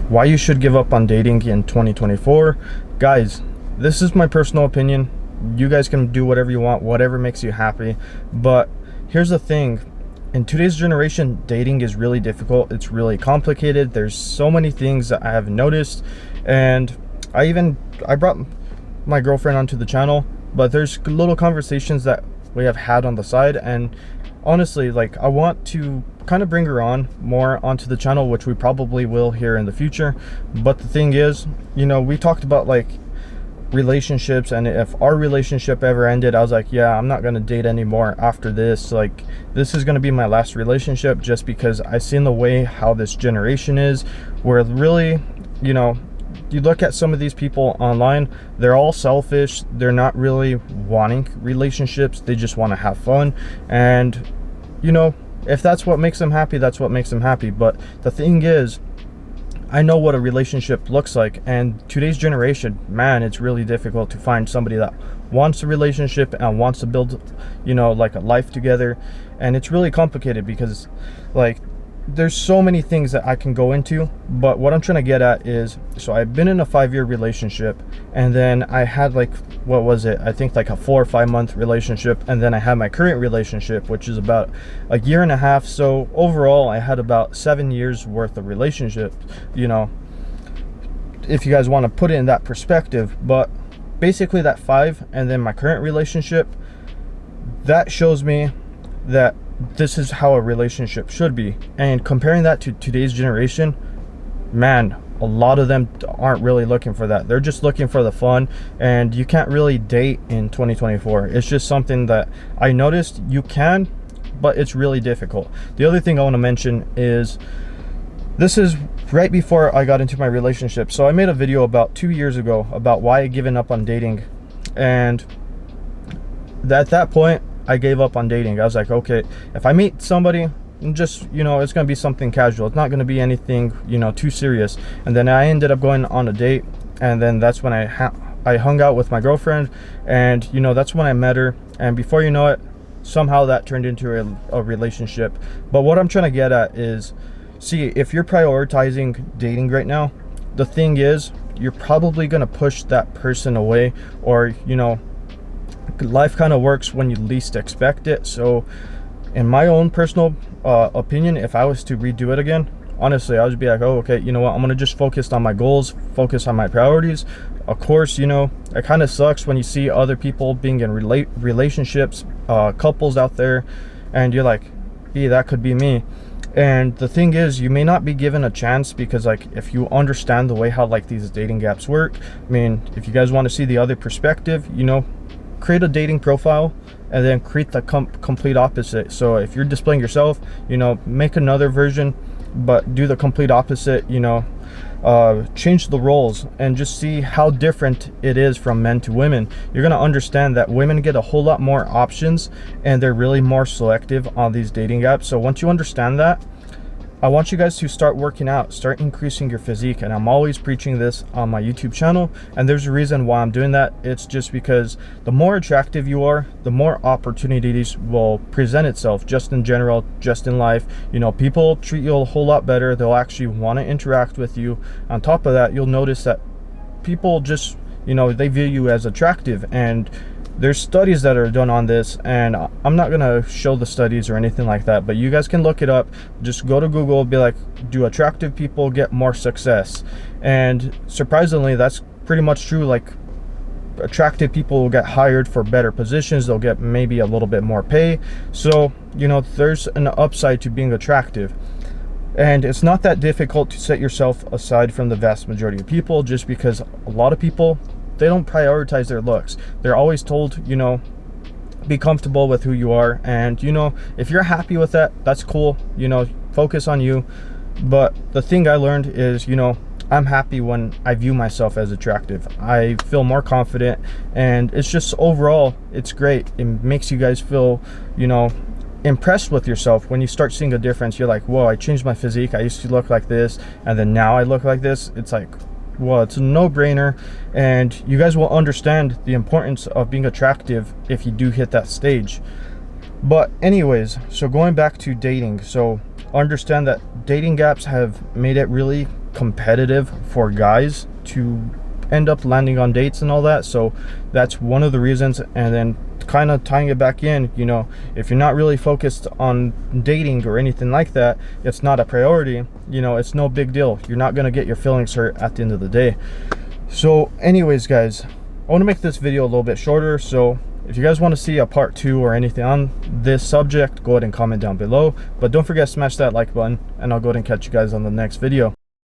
Why you should give up on dating in 2024. Guys, this is my personal opinion. You guys can do whatever you want, whatever makes you happy. But here's the thing. In today's generation, dating is really difficult. It's really complicated. There's so many things that I have noticed. And I brought my girlfriend onto the channel, but there's little conversations that we have had on the side. And honestly, like, I want to kind of bring her on more onto the channel, which we probably will here in the future. But the thing is, we talked about like relationships, and if our relationship ever ended, I was like, yeah, I'm not gonna date anymore after this. Like, this is gonna be my last relationship, just because I seen the way how this generation is, where really, you look at some of these people online, they're all selfish. They're not really wanting relationships. They just want to have fun. And if that's what makes them happy, that's what makes them happy. But the thing is, I know what a relationship looks like, and today's generation, man, it's really difficult to find somebody that wants a relationship and wants to build, like a life together. And it's really complicated because, like, there's so many things that I can go into. But what I'm trying to get at is, so I've been in a 5-year relationship, and then I had like, what was it, I think like a 4 or 5 month relationship, and then I had my current relationship, which is about a year and a half. So overall I had about 7 years worth of relationship, if you guys want to put it in that perspective. But basically that 5 and then my current relationship, that shows me that this is how a relationship should be. And comparing that to today's generation, man, a lot of them aren't really looking for that. They're just looking for the fun, and you can't really date in 2024. It's just something that I noticed. You can, but it's really difficult. The other thing I want to mention is, this is right before I got into my relationship. So I made a video about 2 years ago about why I given up on dating, and at that point I gave up on dating. I was like, okay, if I meet somebody, just, it's gonna be something casual. It's not gonna be anything, too serious. And then I ended up going on a date, and then that's when I hung out with my girlfriend, and that's when I met her. And before you know it, somehow that turned into a relationship. But what I'm trying to get at is, see, if you're prioritizing dating right now, the thing is, you're probably gonna push that person away, or life kind of works when you least expect it. So in my own personal opinion, if I was to redo it again, honestly, I would be like, oh, okay, you know what, I'm gonna just focus on my goals, focus on my priorities. Of course, it kind of sucks when you see other people being in relationships, couples out there, and you're like, hey, that could be me. And the thing is, you may not be given a chance, because like, if you understand the way how like these dating apps work, I mean, if you guys want to see the other perspective, create a dating profile and then create the complete opposite. So if you're displaying yourself, make another version, but do the complete opposite. Change the roles and just see how different it is from men to women. You're gonna understand that women get a whole lot more options, and they're really more selective on these dating apps. So once you understand that, I want you guys to start working out, start increasing your physique. And I'm always preaching this on my YouTube channel, and there's a reason why I'm doing that. It's just because the more attractive you are, the more opportunities will present itself, just in general, just in life. People treat you a whole lot better. They'll actually want to interact with you. On top of that, you'll notice that people just, they view you as attractive. And there's studies that are done on this, and I'm not gonna show the studies or anything like that, but you guys can look it up. Just go to Google, be like, do attractive people get more success? And surprisingly, that's pretty much true. Like, attractive people will get hired for better positions. They'll get maybe a little bit more pay. So there's an upside to being attractive. And it's not that difficult to set yourself aside from the vast majority of people, just because a lot of people, they don't prioritize their looks. They're always told, be comfortable with who you are. And, if you're happy with that, that's cool. Focus on you. But the thing I learned is, I'm happy when I view myself as attractive. I feel more confident, and it's just overall, it's great. It makes you guys feel, impressed with yourself. When you start seeing a difference, you're like, whoa, I changed my physique. I used to look like this, and then now I look like this. It's like, well, it's a no-brainer. And you guys will understand the importance of being attractive if you do hit that stage. But anyways, so going back to dating, so understand that dating apps have made it really competitive for guys to end up landing on dates and all that. So that's one of the reasons. And then kind of tying it back in, you know, if you're not really focused on dating or anything like that, it's not a priority, you know, it's no big deal. You're not going to get your feelings hurt at the end of the day. So anyways, guys, I want to make this video a little bit shorter. So if you guys want to see a part 2 or anything on this subject, go ahead and comment down below. But don't forget to smash that like button, and I'll go ahead and catch you guys on the next video.